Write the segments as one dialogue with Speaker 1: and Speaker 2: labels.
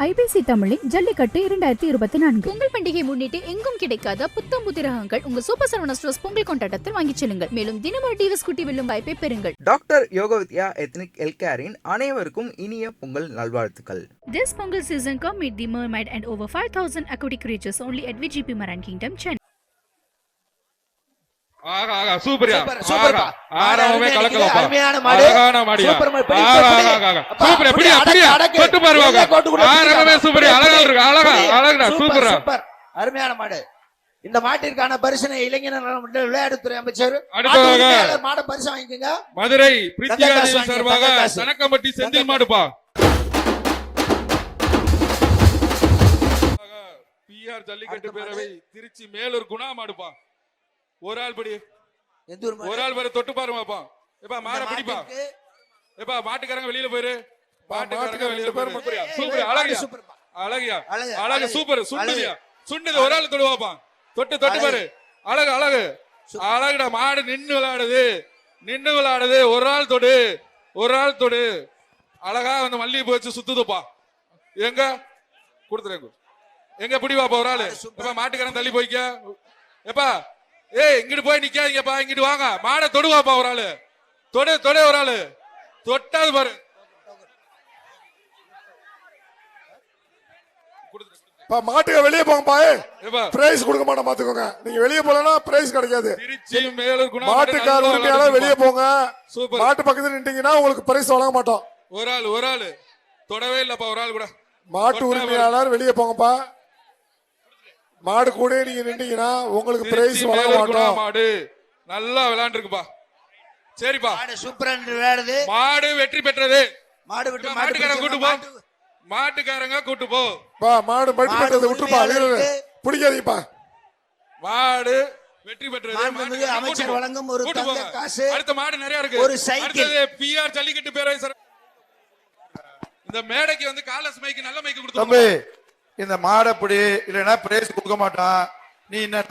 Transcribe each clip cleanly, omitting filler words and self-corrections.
Speaker 1: IBC தமிழின் ஜல்லிக்கட்டு 2024
Speaker 2: பொங்கல் பண்டிகை முன்னிட்டு எங்கும் கிடைக்காத புத்தம் புதிரகங்கள் உங்கள் சூப்பர் சரவணா ஸ்டோர்ஸ் பொங்கல் கொண்டாட்டத்தில் வாங்கிச் செல்லுங்கள். மேலும் தினமும் டிவிஎஸ் குட்டி வெல்லும் வாய்ப்பை பெறுங்கள்.
Speaker 3: டாக்டர் யோகவித்யா எத்னிக் ஹெல்த்கேரின் அனைவருக்கும் இனிய பொங்கல் நல்வாழ்த்துக்கள்.
Speaker 2: This Pongal season come meet the mermaid and over 5,000 aquatic creatures only at VGP Maran Kingdom, Chennai.
Speaker 4: சூப்பரியா ஆறாவே கலக்கலப்பா
Speaker 5: அருமையான மாடு
Speaker 4: அழகான மாடியா சூப்பர் பிடியா பிடியா தொட்டு பாருவாங்க ஆறாவே சூப்பரியா அழகா இருக்கு அழகா சூப்பரா
Speaker 5: அருமையான மாடு. இந்த மாட்டிற்கான பரிசனை இளைஞர் விளையாட்டுத்துறை அமைச்சர் மாட பரிசு வாங்கிக்கோங்க.
Speaker 4: மதுரை பிரித்தியாதி சார்பாக சனக்கம்பட்டி செந்தில் மாடுப்பா. பிஆர் ஜல்லிக்கட்டு பேரவை திருச்சி மேலூர் குணா மாடுப்பா. ஒரு ஆள் படி ஒரு ஆள் பேரு தொட்டு பாருமாப்பா. எப்பா மாட பிடிப்பா. எப்பா மாட்டுக்காரங்க வெளியில போயிரு. மாட்டுக்காரங்க வெளியில போயிரு. சூப்பர் அழகியா அழகியா அழகு சூப்பர் சுண்டுதியா சுண்டுது ஒரு ஆள் தொடுவாப்பா. தொட்டு பாரு அழகு அழகுடா. மாடு நின்னு விளையாடுது ஒரு ஆள் தொடு அழகா வந்து மல்லி போச்சு சுத்துதுப்பா. எங்க கொடுத்துருங்க எங்க பிடிவாப்பா ஒரு ஆளு. எப்பா மாட்டுக்காரன் தள்ளி போய்க்க. எப்பா ஏய் இங்கிட்டு போய் நிக்காதீங்கப்பா இங்கிட்டு வாங்க. மாடை தொடுவாப்பா ஒரு ஆளு. தொடு ஒரு ஆளு தொட்டாது பாரு.
Speaker 6: மாட்டுக்கு வெளியே போங்கப்பா. பிரைஸ் கொடுக்க மாட்டோம் பாத்துக்கோங்க. நீங்க வெளியே போலனா பிரைஸ் கிடைக்காது. மாட்டுக்கார உரிமையாளர் வெளியே போங்க. மாட்டு பக்கத்துல நின்றீங்கன்னா உங்களுக்கு பிரைஸ் வழங்க மாட்டோம்.
Speaker 4: ஒரு ஆளு தொடவே இல்லப்பா ஒரு ஆள் கூட.
Speaker 6: மாட்டு உரிமையாளர் வெளியே போங்கப்பா. மாடு கூட நீங்க நின்றீங்கன்னா உங்களுக்கு பிரைஸ் வழங்க மாட்டோம்.
Speaker 4: மாடு நல்லா விளையாண்டுருக்குப்பா. சரிப்பா
Speaker 5: சூப்பரா விளையாடுது.
Speaker 4: மாடு வெற்றி பெற்றது.
Speaker 5: மாடு விட்டு
Speaker 4: மாட்டுக்காரங்க கூட்டு போ. மாட்டுக்காரங்க கூட்டு போ.
Speaker 6: மாடு வெற்றி பெற்றது விட்டுப்பா. பிடிக்காதீங்கப்பா.
Speaker 4: மாடு வெற்றி பெற்றது.
Speaker 5: அமைச்சர் வழங்கும் ஒரு தங்க காசு.
Speaker 4: அடுத்த மாடு நிறைய இருக்கு.
Speaker 5: ஒரு சைக்கிள்.
Speaker 4: பிஆர் ஜல்லிக்கட்டு பேரவை சார் இந்த மேடைக்கு வந்து காலஸ் மைக்கு நல்ல மைக்கு கொடுத்து
Speaker 7: தம்பி இந்த மாடை பிடி இல்லைன்னா பிரைஸ் கொடுக்க மாட்டான். நீ என்ன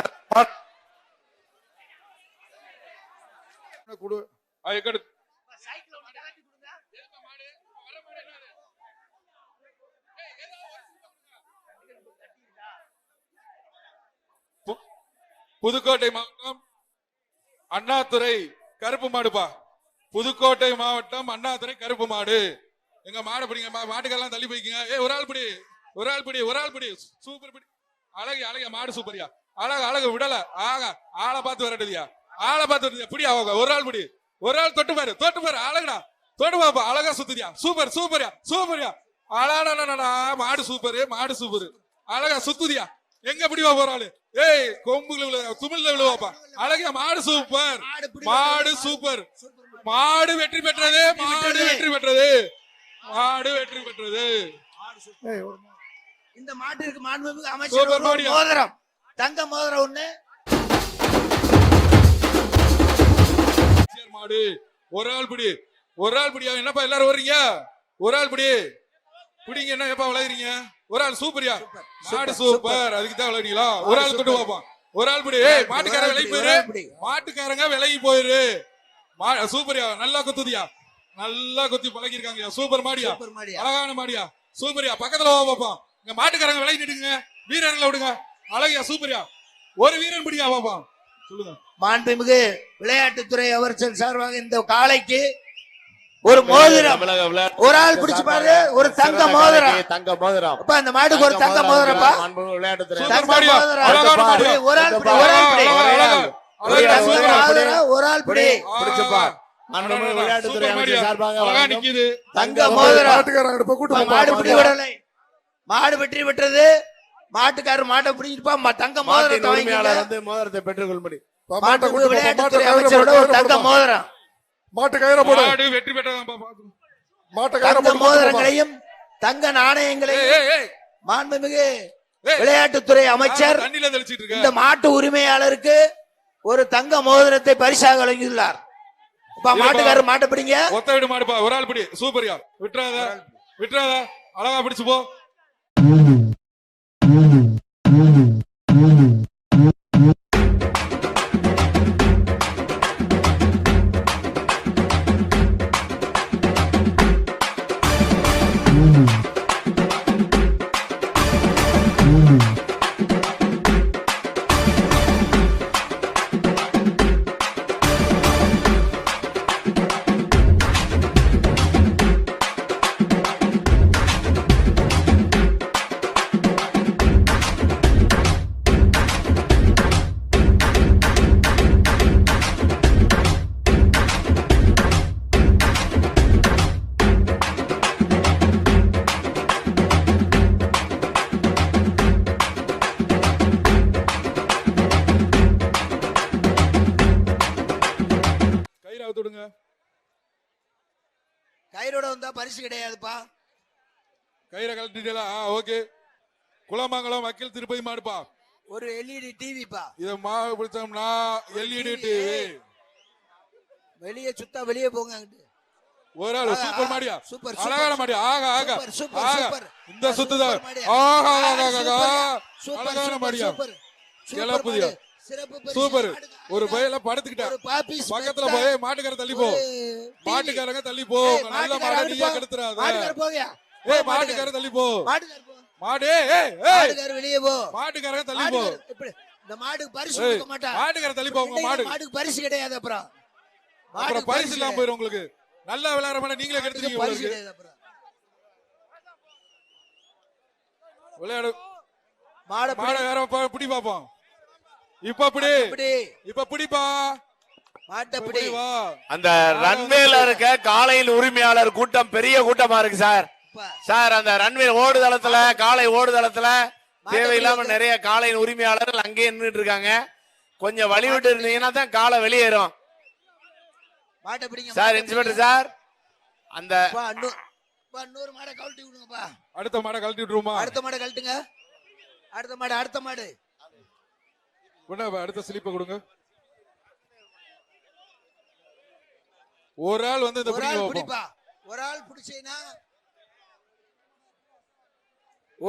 Speaker 4: கொடு. புதுக்கோட்டை மாவட்டம் அண்ணாதுரை கருப்பு மாடுப்பா. புதுக்கோட்டை மாவட்டம் அண்ணாதுரை கருப்பு மாடு. எங்க மாடை பிடிங்க. மாட்டுக்கெல்லாம் தள்ளி போய்க்குங்க. ஒரு ஆள் பிடி சூப்பர் பிடி. அழகிய மாடு சூப்பரியா அழகு விடல. ஆளை பார்த்து வரட்டுதியா பிடி. அவங்க ஒரு ஆள் பிடி. ஒரு ஆள் தொட்டு பாரு அழகுடா தொட்டு பாப்பா. அழகா சுத்துதியா சூப்பரியா அழகா மாடு சூப்பர் அழகா சுத்துதியா. எங்க பிடிவா போற ஆளு. ஏய் கொம்புல துமிழ்ல விழுவாப்பா. அழகிய மாடு சூப்பர் மாடு வெற்றி பெற்றது.
Speaker 5: இந்த மாட்டிற்கு மாண்புமிகு அமைச்சர் மோதிரம் தங்க மோதிரம் ஒண்ணு.
Speaker 4: மாடு ஒரு ஆள் பிடி என்னப்பா எல்லாரும் வர்றீங்க. ஒரு ஆள் பிடிங்க. என்ன எப்பா விளையாடுறீங்க. ஒரு ஆள் சூப்பரியா மாடு சூப்பர். அதுக்கு தான் விளையாடுறீங்களா. ஒரு ஆள் கொண்டு பாப்பா. ஒரு ஆள் பிடி. மாட்டுக்காரங்க விலகி போயிரு. சூப்பரியா நல்லா குத்துதியா நல்லா குத்தி பழகிருக்காங்க. சூப்பர் மாடியா அழகான மாடியா சூப்பரியா. பக்கத்துல பாப்பா. இங்க மாட்டுக்காரங்க விலகி நிடுங்க. வீரர்களை விடுங்க. அழகியா சூப்பரியா ஒரு வீரன் பிடியா பாப்பா. சொல்லுங்க.
Speaker 5: மாண்புமிகு விளையாட்டுத்துறை அமைச்சர் சார்பாக இந்த காளைக்கு ஒரு மோதிரம் ஒரு ஆள் பிடிச்சு பாரு. ஒரு தங்க மோதிரம் அப்ப இந்த மாட்டுக்கு ஒரு தங்க மோதிரப்பா. ஒரு ஆள் பிடி
Speaker 7: பிடிச்சுப்பா. விளையாட்டுத்துறை அமைச்சர் சார்பாக
Speaker 5: தங்க மோதிரம். மாடு வெற்றி பெற்றது. மாட்டுக்காரர் மாட்டை பிடிச்சிருப்பா. தங்க மோதிரத்தை
Speaker 7: உரிமையாளர் வந்து மோதிரத்தை பெற்றுக்கொள்படி.
Speaker 5: விளையாட்டுத்துறை அமைச்சரோட ஒரு தங்க மோதிரம்.
Speaker 4: மாடு வெற்றி
Speaker 5: பெற்ற மோதிரங்களையும் தங்க நாணயங்களையும் மாண்புமிகு விளையாட்டுத்துறை அமைச்சர் இந்த மாட்டு உரிமையாளருக்கு ஒரு தங்க மோதிரத்தை பரிசாக வழங்கியுள்ளார். மாட்டுக்காரர் மாட்டை பிடிங்க.
Speaker 4: ஒத்த விடு மாடுப்பா. ஒரு ஆள் பிடி சூப்பரியா விட்டுறாத அழகா பிடிச்சு போ.
Speaker 5: பரிசு கிடையாதுப்பா.
Speaker 4: கயிறை கழட்டிட்டா ஓகே. குளமங்கலம் வக்கீல் திருப்பதி மாடுப்பா.
Speaker 5: ஒரு எல்இடி டிவிப்பா.
Speaker 4: இத மாவு பிடிச்சோம்னா எல்இடி டிவி.
Speaker 5: வெளியே சுத்தா வெளியே போங்க அங்கிட்டு.
Speaker 4: ஒரு ஆளு சூப்பர் மாடியா.
Speaker 5: சூப்பர்
Speaker 4: அழகான மாடியா. ஆகா ஆகா
Speaker 5: சூப்பர் சூப்பர்.
Speaker 4: இந்த சுத்துதான். ஆகா ஆகா
Speaker 5: அழகான
Speaker 4: மாடியா. கிளப்புதியா.
Speaker 5: சிறப்பு பரிசு.
Speaker 4: சூப்பர். ஒரு பையல படுத்துக்கிட்டா.
Speaker 5: ஒரு பாப்பீஸ்
Speaker 4: பக்கத்துல போய் மாட்டுக்கார தள்ளி போ. மாட்டுக்காரங்க தள்ளி போ. நல்ல மாடு நீயே கெடுத்துறாத.
Speaker 5: மாட்டுக்கார போவியா?
Speaker 4: ஏய் மாட்டுக்கார தள்ளி போ.
Speaker 5: மாட்டுக்கார போ.
Speaker 4: மாடு ஏய் ஏய்
Speaker 5: மாட்டுக்கார வெளியே போ.
Speaker 4: மாட்டுக்காரங்க தள்ளி போ.
Speaker 5: இப்படி இந்த மாடுக்கு பரிசு கொடுக்க மாட்டா.
Speaker 4: மாட்டுக்கார தள்ளி போ. உங்க
Speaker 5: மாடுக்கு பரிசு கிடையாது. அப்புறம்
Speaker 4: பரிசு இல்லாம போயிரும் உங்களுக்கு. நல்லா விளையாடுற மாட நீங்களே கெடுத்துறீங்க உங்களுக்கு. விளையாடு மாட வேற பிடி பாப்போம். இப்ப பிடிப்பா.
Speaker 5: மாட்ட பிடி.
Speaker 8: அந்த ரன்வேல இருக்க காலையில் உரிமையாளர் கூட்டம் பெரிய கூட்டமா இருக்கு சார். சார் அந்த ரன்வே ஓடுதளத்துல காலை ஓடுதளத்துல தேவையில்லாம நிறைய காலையின் உரிமையாளர்கள் அங்கேயே நின்றுட்டு இருக்காங்க. கொஞ்சம் வழி விட்டு இருந்தீங்கன்னா தான் காலை வெளியேறும் சார். இன்ஸ்பெக்டர் சார் அந்த
Speaker 5: இன்னொரு மாடை கழட்டி விடுங்கப்பா.
Speaker 4: அடுத்த மாடை கழட்டி விட்டுருமா?
Speaker 5: அடுத்த மாடை கழட்டுங்க. அடுத்த மாடு
Speaker 4: அடுத்த ஸ்லிப்பை கொடுங்க. ஒரு ஆள் வந்து இந்த
Speaker 5: பிடிப்பா. ஒரு ஆள் பிடிச்சீனா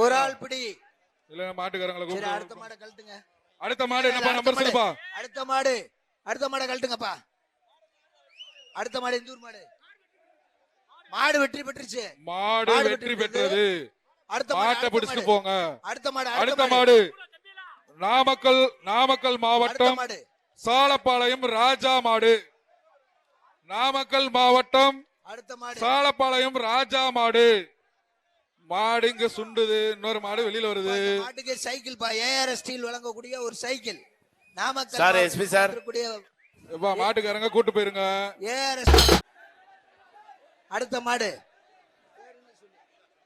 Speaker 5: ஒரு ஆள் பிடி.
Speaker 4: இல்ல மாட்டுக்காரங்களை கூப்பிடு.
Speaker 5: அடுத்த மாடை கழட்டுங்க.
Speaker 4: அடுத்த மாடு என்னப்பா நம்பர் சொல்லுப்பா.
Speaker 5: அடுத்த மாடை கழட்டுங்கப்பா. அடுத்த மாடு இந்தூர் மாடு. மாடு வெற்றி பெற்றுச்சு.
Speaker 4: மாடு வெற்றி பெற்றது.
Speaker 5: அடுத்த
Speaker 4: மாட்டை பிடிச்சிட்டு போங்க.
Speaker 5: அடுத்த
Speaker 4: மாடு நாமக்கல் மாவட்டம் சாலப்பாளையம் ராஜா மாடு. நாமக்கல் மாவட்டம் சாலப்பாளையம் ராஜா மாடு. மாடு இங்க சுண்டுது. இன்னொரு மாடு வெளியில வருது.
Speaker 5: மாட்டுக்கு சைக்கிள் பா. ஏஆர்எஸ் ஸ்டீல் வழங்கக்கூடிய ஒரு cycle. Namakkal
Speaker 8: sir SP sir
Speaker 4: மாட்டுக்காரங்க கூட்டு போயிருங்க.
Speaker 5: ஏஆர்எஸ். அடுத்த மாடு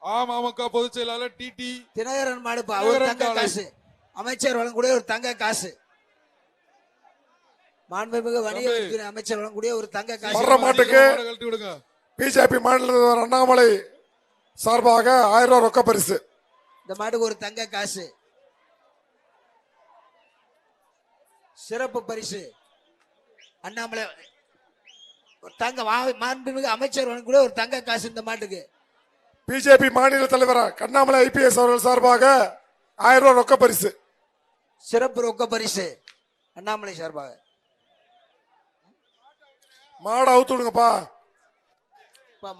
Speaker 4: அமமுக பொதுச் செயலாளர் டிடி
Speaker 5: தினகரன் மாடுப்பா. ஒரு தங்க காசு. அமைச்சர் வழங்கக்கூடிய ஒரு தங்க காசு. மாண்புமிகு வணிகத்துறை அமைச்சர் வழங்கக்கூடிய ஒரு தங்க காசு.
Speaker 6: மாட்டுக்கு பிஜேபி மாநில அண்ணாமலை சார்பாக 1000 ரூபாய் ரொக்க பரிசு.
Speaker 5: இந்த மாட்டுக்கு ஒரு தங்க காசு. சிறப்பு பரிசு அண்ணாமலை தங்க மாண்புமிகு அமைச்சர் வழங்கக்கூடிய ஒரு தங்க காசு இந்த மாட்டுக்கு.
Speaker 6: பிஜேபி மாநில தலைவர் அண்ணாமலை ஐபிஎஸ் அவர்கள் சார்பாக 1000 ரூபாய் ரொக்க பரிசு.
Speaker 5: சிறப்பு ரொக்க பரிசு அண்ணாமலை சார்பாக.
Speaker 6: மாடை அவுத்து விடுங்கப்பா.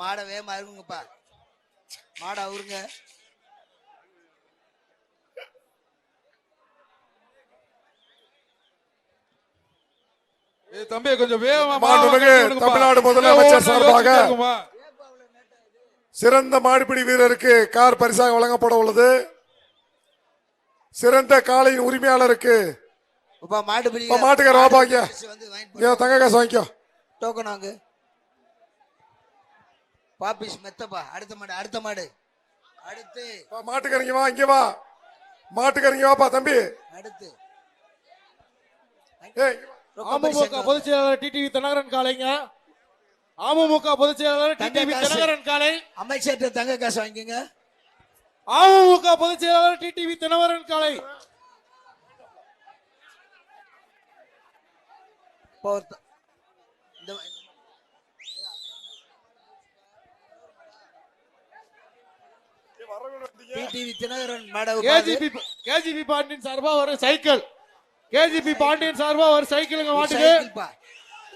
Speaker 5: மாடை வேகமா இருக்குங்கப்பா. மாடை அவருங்க.
Speaker 4: தம்பி கொஞ்சம் வேகமா.
Speaker 6: தமிழ்நாடு முதலமைச்சர் சார்பாக சிறந்த மாடுபிடி வீரருக்கு கார் பரிசாக வழங்கப்பட உள்ளது. சிறந்த காளையின் உரிமையாளருக்கு மாட்டுக்கார வாப்பாங்க தங்க காசு வாங்கிக்கோ.
Speaker 5: டோக்கன் வாங்க. பாப்பிஸ் மெத்தப்பா. அடுத்த மாடு அடுத்து
Speaker 6: மாட்டுக்காரங்க வா. இங்க வா. மாட்டுக்காரங்க வாப்பா தம்பி.
Speaker 5: அடுத்து
Speaker 9: அமமுக பொதுச் செயலாளர் டிடிவி தினகரன் காலைங்க. அமமுக பொதுச் செயலாளர் டிடிவி தினகரன் காலை.
Speaker 5: அமைச்சர் தங்க காசு வாங்கிக்கங்க.
Speaker 9: அமமுக பொதுச் செயலாளர் டிடிவி தினகரன் காலை.
Speaker 5: டிடிவி தினகரன் மாட.
Speaker 9: கேஜிபி பாண்டியன் சார்பா ஒரு சைக்கிள். கேஜிபி பாண்டியன் சார்பா ஒரு சைக்கிளுங்க மாட்டுக்கு.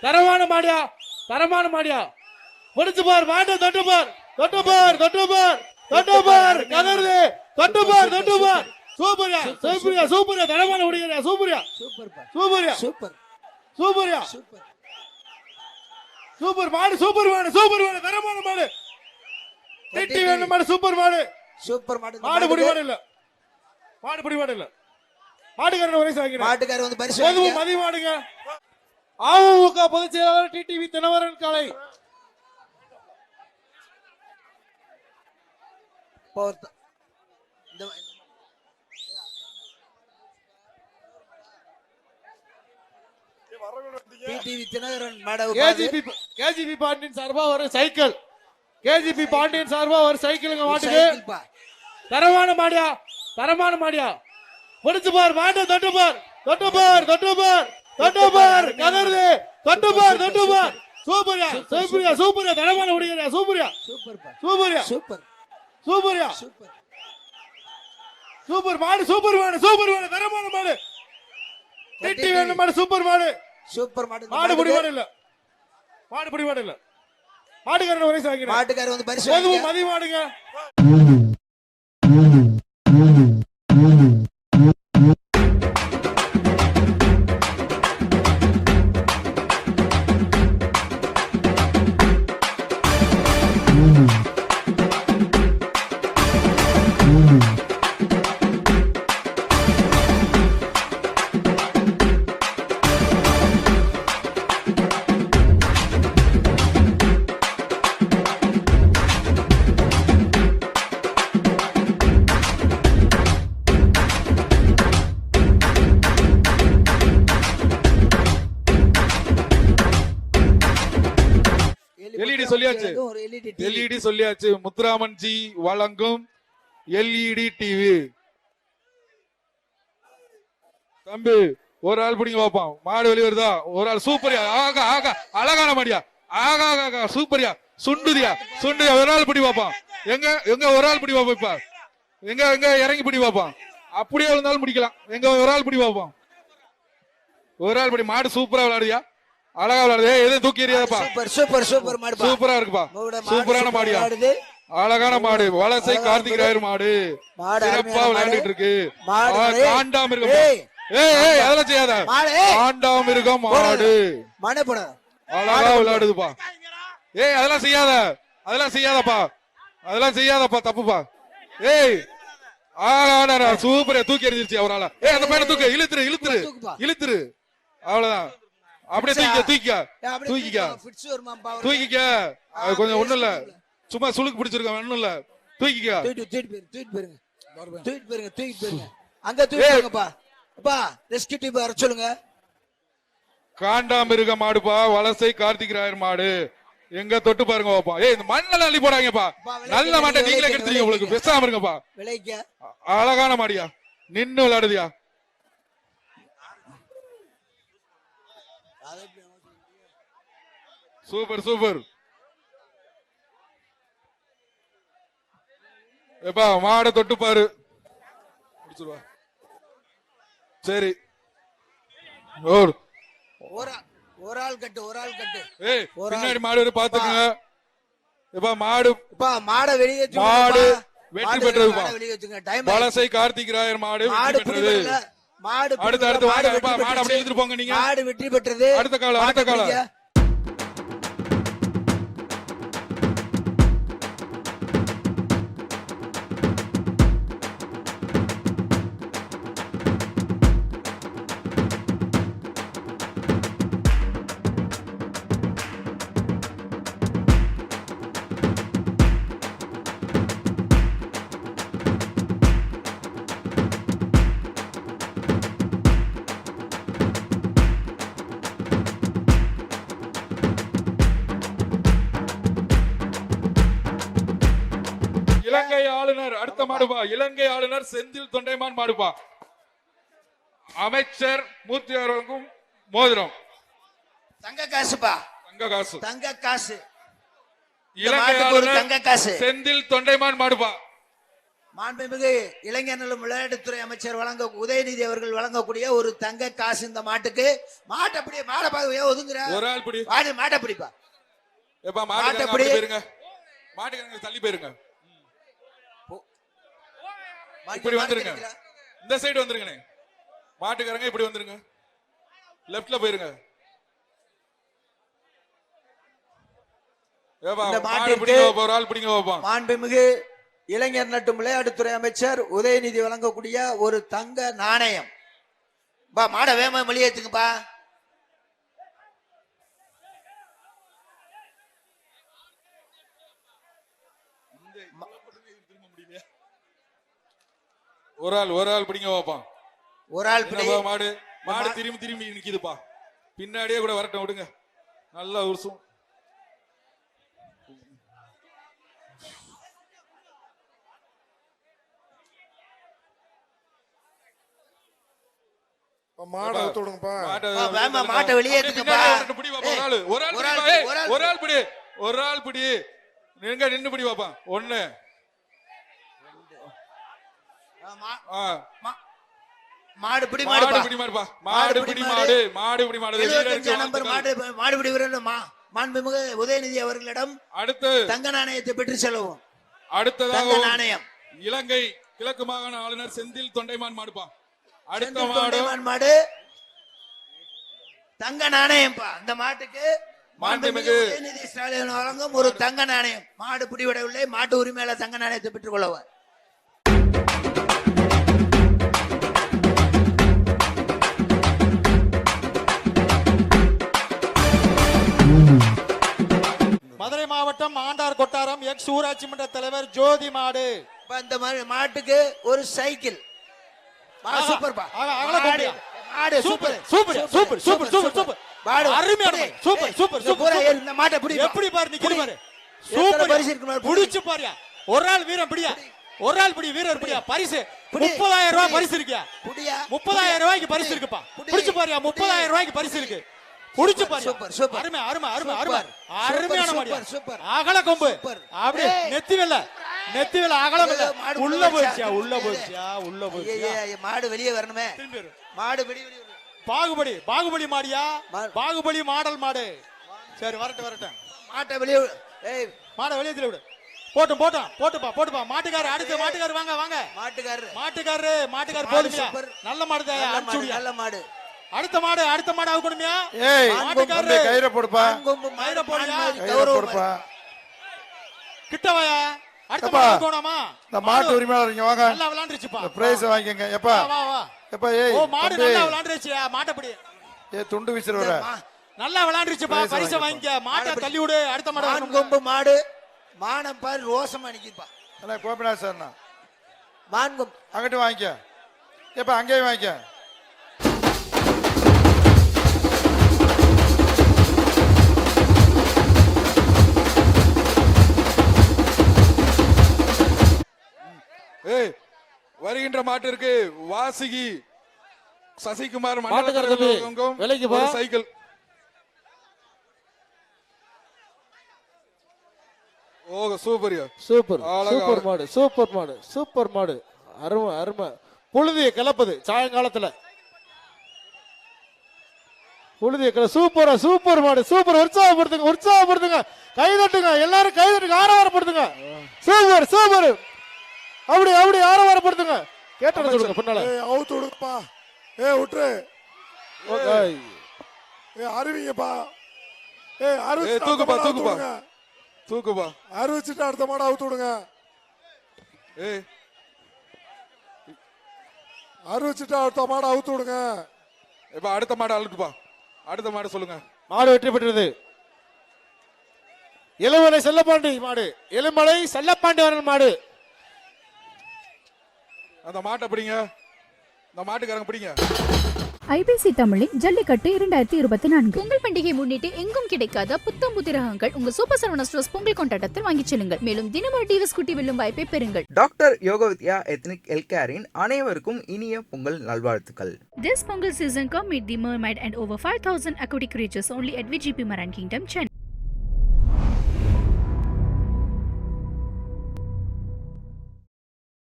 Speaker 9: தரமான மாடியா. தரமான மாடியா. முடிச்சு பார். மாட்டை தொட்டு பார். தொட்டு பார். தொட்டு பார். தொட்டு பார். கதறுது. தொட்டு பார். தொட்டு பார். சூப்பரியா. சூப்பரியா. சூப்பரியா. தரமான முடியா. சூப்பரியா. சூப்பரியா.
Speaker 5: சூப்பர்.
Speaker 9: சூப்பரியா. சூப்பர் மாடு. சூப்பர் மாடு. சூப்பர் மாடு. தரமான மாடு. டிடி வேணும் மாடு. சூப்பர் மாடு.
Speaker 5: சூப்பர் மாடு.
Speaker 9: மாடு புடி மாடு இல்ல. மாடு புடி மாடு இல்ல. மாட்டுக்காரன் பரிசு வாங்கிக்கிறேன்.
Speaker 5: மாட்டுக்காரர் வந்து பரிசு
Speaker 9: வாங்கி மதிய மாடுங்க. அமமுக பொதுச் செயலாளர் டிடிவி தினகரன் காலை.
Speaker 5: டிடிவி தினகரன் மாட.
Speaker 9: கேஜிபி பாண்டியன் சார்பா ஒரு சைக்கிள். கேஜிபி பாண்டியன் சார்பா ஒரு சைக்கிளுங்க மாட்டுக்கு.
Speaker 5: சைக்கிள்ப்பா.
Speaker 9: தரமான மாடியா, தரமான மாடியா. முடிச்சு பார், மாட்டை தொட்டு பார், தொட்டு பார், தொட்டு பார், தொட்டு பார், கதறுது, தொட்டு பார், தொட்டு பார். சூப்பர்யா, சூப்பர்யா, சூப்பர்யா, தரமான முடியா, சூப்பர்யா,
Speaker 5: சூப்பர்ப்பா.
Speaker 9: சூப்பர்யா,
Speaker 5: சூப்பர்
Speaker 9: சூப்பர்யா,
Speaker 5: சூப்பர்.
Speaker 9: சூப்பர் மாடு, சூப்பர் மாடு, சூப்பர் மாடு, தரமான மாடு. திட்டி வேணும் மாடு, சூப்பர் மாடு.
Speaker 5: சூப்பர் மாடு.
Speaker 9: மாடு புடி மாடு இல்ல, மாடு புடி மாடு இல்ல. மாட்டுக்காரன் ஒரே சாங்கின.
Speaker 5: மாட்டுக்காரர் வந்து பரிசு
Speaker 9: பொதுவும் மதி மாடுங்க.
Speaker 4: LED சொல்லியாச்சு.
Speaker 5: ஒரு LED
Speaker 4: எல்இடி சொல்லியாச்சு. முத்துராமன் ஜி வழங்கும் எல்இடி டிவி. தம்பி ஒரு ஆள் பிடிங்க பாப்பான். மாடு வெளியே வருதா? ஒரு ஆள் சூப்பரியா, ஆகா ஆகா, அழகான மாடியா, ஆகா ஆகா, சூப்பரியா, சுண்டுதியா, சுண்டுதியா. ஒரு ஆள் பிடி பாப்பான். எங்க எங்க ஒரு ஆள் பிடி பாப்போம். இப்ப எங்க எங்க இறங்கி பிடி பாப்பான். அப்படியே இருந்தாலும் முடிக்கலாம். எங்க ஒரு ஆள் பிடி பாப்போம். ஒரு ஆள் பிடி. மாடு சூப்பரா விளையாடுயா, அழகா விளையாடுது. எதுவும் தூக்கி எறியாதப்பா.
Speaker 5: சூப்பர் சூப்பர் சூப்பர் மாடு.
Speaker 4: சூப்பரா இருக்குப்பா. சூப்பரான மாடியா, அழகான மாடு. வலசை கார்த்திக் ராயர் மாடு சிறப்பா விளையாண்டுட்டு இருக்கு. காண்டாம இருக்கு. ஏய் அதெல்லாம் செய்யாத. காண்டாம இருக்க மாடு அழகா விளையாடுதுப்பா. ஏய் அதெல்லாம் செய்யாத, அதெல்லாம் செய்யாதப்பா, அதெல்லாம் செய்யாதப்பா, தப்புப்பா. ஏய் ஆனா சூப்பரா தூக்கி எறிஞ்சிருச்சு அவரால. ஏய் அந்த பையனை தூக்கு, இழுத்துரு இழுத்துரு இழுத்துரு. அவ்வளவுதான். அப்படியே தூக்கிக்க தூக்கிக்க தூக்கிக்க தூக்கிக்க. அது கொஞ்சம் ஒண்ணும் இல்ல, சும்மா சுளுக்கு பிடிச்சிருக்க, ஒண்ணும் இல்ல. தூக்கிக்க.
Speaker 5: அங்க தூக்கிப்பா. அப்பா ரெஸ்கியூ டீம் வர சொல்லுங்க.
Speaker 4: காண்டாமிருக மாடுப்பா, வலசை கார்த்திக் ராயர் மாடு. எங்க தொட்டு பாருங்க பாப்பா. ஏய் இந்த மண்ணெல்லாம் அள்ளி போடாங்கப்பா. நல்ல மாட்டை நீங்களே கெடுத்துறீங்க. உங்களுக்கு பேசாம இருங்கப்பா. அழகான மாடியா, நின்னு விளையாடுதியா. Super super. எப்பா மாடை தொட்டு பாரு. சரி
Speaker 5: ஒரு ஆள் கட்டு, ஒரு ஆள் கட்டு.
Speaker 4: ஏய் பின்னாடி மாடு வரை பாத்துக்கங்க. எப்பா மாடு
Speaker 5: மாடை வெளியே
Speaker 4: மாடு வெற்றி பெற்றதுப்பா. வலசை கார்த்திக் ராயர் மாடு வெற்றி பெற்றது.
Speaker 5: மாடு
Speaker 4: அடுத்து அடுத்து வாங்க. மாடு அப்படியே எடுத்துட்டு போங்க. நீங்க
Speaker 5: மாடு வெற்றி பெற்றது.
Speaker 4: அடுத்த காலம் அடுத்த காலம். இலங்கை ஆளுநர் அடுத்த மாடுபா. இலங்கை ஆளுநர் செந்தில் தொண்டைமான் மாடுபா. அமைச்சர் மூர்த்தி அவர்களுக்கும் மோதிரம்.
Speaker 5: தங்க காசுப்பா.
Speaker 4: தங்க காசு,
Speaker 5: தங்க காசு.
Speaker 4: இலங்கை ஆளுநர்
Speaker 5: தங்க காசு.
Speaker 4: செந்தில் தொண்டைமான் மாடுபா.
Speaker 5: மாண்புமிகு இளைஞர் நலம் விளையாட்டுத்துறை அமைச்சர் உதயநிதி அவர்கள் வழங்கக்கூடிய ஒரு தங்க காசு இந்த மாட்டுக்கு. மாட்டை அப்படியே மாடை பார்க்க ஒதுங்குற.
Speaker 4: ஒரு ஆள் பிடி.
Speaker 5: மாட்டை பிடிப்பா.
Speaker 4: எப்பா மாட்டை பிடி. மாட்டுக்கு தள்ளி போயிருங்க. இப்படி வந்துருங்க. இந்த சைடு வந்துருங்க. மாட்டுக்காரங்க இப்படி வந்துருங்க. லெப்ட்ல போயிருங்க. ஒரு ஆள் பிடிங்க பாப்போம்.
Speaker 5: மாண்புமிகு இளைஞர் நட்டும் விளையாட்டுத்துறை அமைச்சர் உதயநிதி வழங்கக்கூடிய ஒரு தங்க நாணயம். மாட வேமா வெளியேற்றுங்கப்பா.
Speaker 4: ஒரு ஆள் பிடிங்க பாப்போம்.
Speaker 5: ஒரு ஆள்
Speaker 4: மாடு மாடு திரும்பி திரும்பி நிக்குதுப்பா. பின்னாடியே கூட வரட்டும், விடுங்க. நல்லா உருசும்.
Speaker 6: மாடை அவுத்து விடுங்கப்பா.
Speaker 5: வேமா மாட்டை வெளியே எடுத்துக்கப்பா.
Speaker 4: பிடி பாப்பா, ஒரு ஆள் பிடி, ஒரு ஆள் பிடி, நின்னு பிடி பாப்பா. 1
Speaker 5: மாடு பிடி
Speaker 4: மாடு
Speaker 5: மாடுப்பா.
Speaker 4: பிடி மாடுப்பா, மாடு பிடி மாடு, மாடு பிடி மாடு.
Speaker 5: 75 நம்பர் மாடு பிடி வீரர் மாண்புமிகு உதயநிதி அவர்களிடம் அடுத்து தங்க நாணயத்தை பெற்று செல்வோம்.
Speaker 4: அடுத்ததாக
Speaker 5: நாணயம்
Speaker 4: இலங்கை கிழக்கு மாகாண ஆளுநர் செந்தில் தொண்டைமான் மாடுப்பா. அடுத்த
Speaker 5: மாடு தங்க நாணயம்ப்பா. அந்த மாட்டுக்கு மாண்புமிகு உதயநிதி ஸ்டாலின் வழங்கும் ஒரு தங்க நாணயம். மாடு பிடிவிடவில்லை, மாட்டு உரிமையாளர் தங்க நாணயத்தை பெற்றுக் கொள்வார்.
Speaker 9: மதுரை மாவட்டம் ஆண்டார் கொட்டாரம் எக்ஸ் ஊராட்சி மன்ற தலைவர் ஜோதி மாடு.
Speaker 5: இந்த மாட்டுக்கு ஒரு சைக்கிள். சூப்பர் மாடு, super super super super super super மாடு, அருமையான சூப்பர் சூப்பர் சூப்பர். இந்த மாட்டை பிடி,
Speaker 9: எப்படி பாரு நிக்குது பாரு, சூப்பர் பரிசு இருக்கு, புடிச்சு பாருயா. ஒரு ஆள் வீரன் பிடியா, ஒரு ஆள் பிடி வீரர் பிடியா. பரிசு 30,000 ரூபாய் பரிசு இருக்கியா, 30,000 ரூபாய்க்கு பரிசு இருக்குப்பா. புடிச்சு பாருயா, 30,000 ரூபாய்க்கு பரிசு இருக்கு. புடிச்சு பாரு,
Speaker 5: சூப்பர் சூப்பர்,
Speaker 9: அருமை அருமை அருமை அருமை, அருமையான மாடு. சூப்பர் அகல கொம்பு, அப்படியே நெத்தி வெல்ல அகலம் இல்ல, உள்ள போயிடுச்சா, உள்ள போயிடுச்சா, உள்ள போயிடுச்சா.
Speaker 5: மாடு வெளியே வரணுமே, மாடு வெளியே.
Speaker 9: பாகுபலி மாடியா, பாகுபலி மாடல் மாடு. சரி வரட்டும்,
Speaker 5: மாட்டை வெளியே,
Speaker 9: மாடை வெளியே விடு. போட்டுப்பா. மாட்டுக்காரர் அடுத்து, மாட்டுக்காரர் வாங்க. மாட்டுக்காரர் போடுமியா, நல்ல மாடு தான், அடிச்சுடியா.
Speaker 5: நல்ல மாடு.
Speaker 9: அடுத்த மாடு அவுக்கணுமியா.
Speaker 7: மாட்டுக்காரர் கயிறை போடுப்பா,
Speaker 9: கயிறை போடுயா,
Speaker 7: போடுப்பா.
Speaker 9: கிட்ட வாயா. அடுத்த மாடு அவுக்கணுமா.
Speaker 7: இந்த மாட்டு உரிமையாளர் இங்க வாங்க,
Speaker 9: நல்லா விளையாண்டுச்சுப்பா.
Speaker 7: பிரைஸ் வாங்கிக்கங்க. எப்பா
Speaker 9: வா
Speaker 7: எப்பா, ஏய்
Speaker 9: ஓ மாடு நல்லா விளையாண்டுச்சுயா, மாட்டப்படி.
Speaker 7: துண்டு வீசுற வர
Speaker 9: நல்லா விளையாண்டுச்சுப்பா, பரிசு வாங்கிக்க. மாட்டை தள்ளி விடு, அடுத்த மாடு.
Speaker 5: கொம்பு மாடு, மானம் பாரு ரோசமா நிக்குதுப்பா.
Speaker 7: அண்ணா கோபிநாத் சார்,
Speaker 5: மான்கொம்பு
Speaker 7: அங்கிட்டு வாங்கிக்க. எப்பா அங்கேயும் வாங்கிக்க.
Speaker 4: வருகின்ற மாட்டிற்கு வாசிகி சசிகுமார்
Speaker 9: விலைக்கு
Speaker 4: சைக்கிள்.
Speaker 9: சூப்பர் மாடு, அருமை. புழுதியை கிளப்புது சாயங்காலத்துல, சூப்பர் மாடு, சூப்பர். உற்சாகப்படுத்துங்க, கை தட்டுங்க, எல்லாரும் கை தட்டுங்க, ஆரவாரப்படுத்துங்க. சூப்பர், அப்படி ஆரவாரப்படுத்துங்க. கேட்டது சொல்லுங்க, பின்னால
Speaker 6: அவுத்து விடுப்பா. விட்டுரு, அறிவிங்கப்பா.
Speaker 4: தூக்குப்பா,
Speaker 6: அறிவிச்சுட்டு அடுத்த மாடு அவுத்து விடுங்க. அறிவிச்சுட்டு அடுத்த மாடு அவுத்து விடுங்க.
Speaker 4: அடுத்த மாடு அழுட்டுப்பா, அடுத்த மாடு சொல்லுங்க.
Speaker 9: மாடு வெற்றி பெற்றது. இளமலை செல்லப்பாண்டி மாடு, இளமலை செல்லப்பாண்டி அவர்கள் மாடு.
Speaker 4: அந்த மாட்டை பிடிங்க, அந்த மாட்டுக்காரங்க பிடிங்க.
Speaker 1: ஐபிசி தமிழின் ஜல்லிக்கட்டு 2024
Speaker 2: பொங்கல் பண்டிகை முன்னிட்டு எங்கும் கிடைக்காத புத்தம் புதிரகங்கள் உங்க சூப்பர் சரவணா ஸ்டோர்ஸ் பொங்கல் கொண்டாட்டத்தில் வாங்கிச் செல்லுங்கள். மேலும் தினமொரு டிவி ஸ்கூட்டி வெல்லும் வாய்ப்பை பெறுங்கள்.
Speaker 3: டாக்டர் யோகவித்யா எத்னிக் ஹெல்த்கேரின் அனைவருக்கும் இனிய பொங்கல் நல்வாழ்த்துக்கள்.
Speaker 2: This Pongal season come meet the mermaid and over 5,000 aquatic creatures only at VGP Marine Kingdom, Chennai.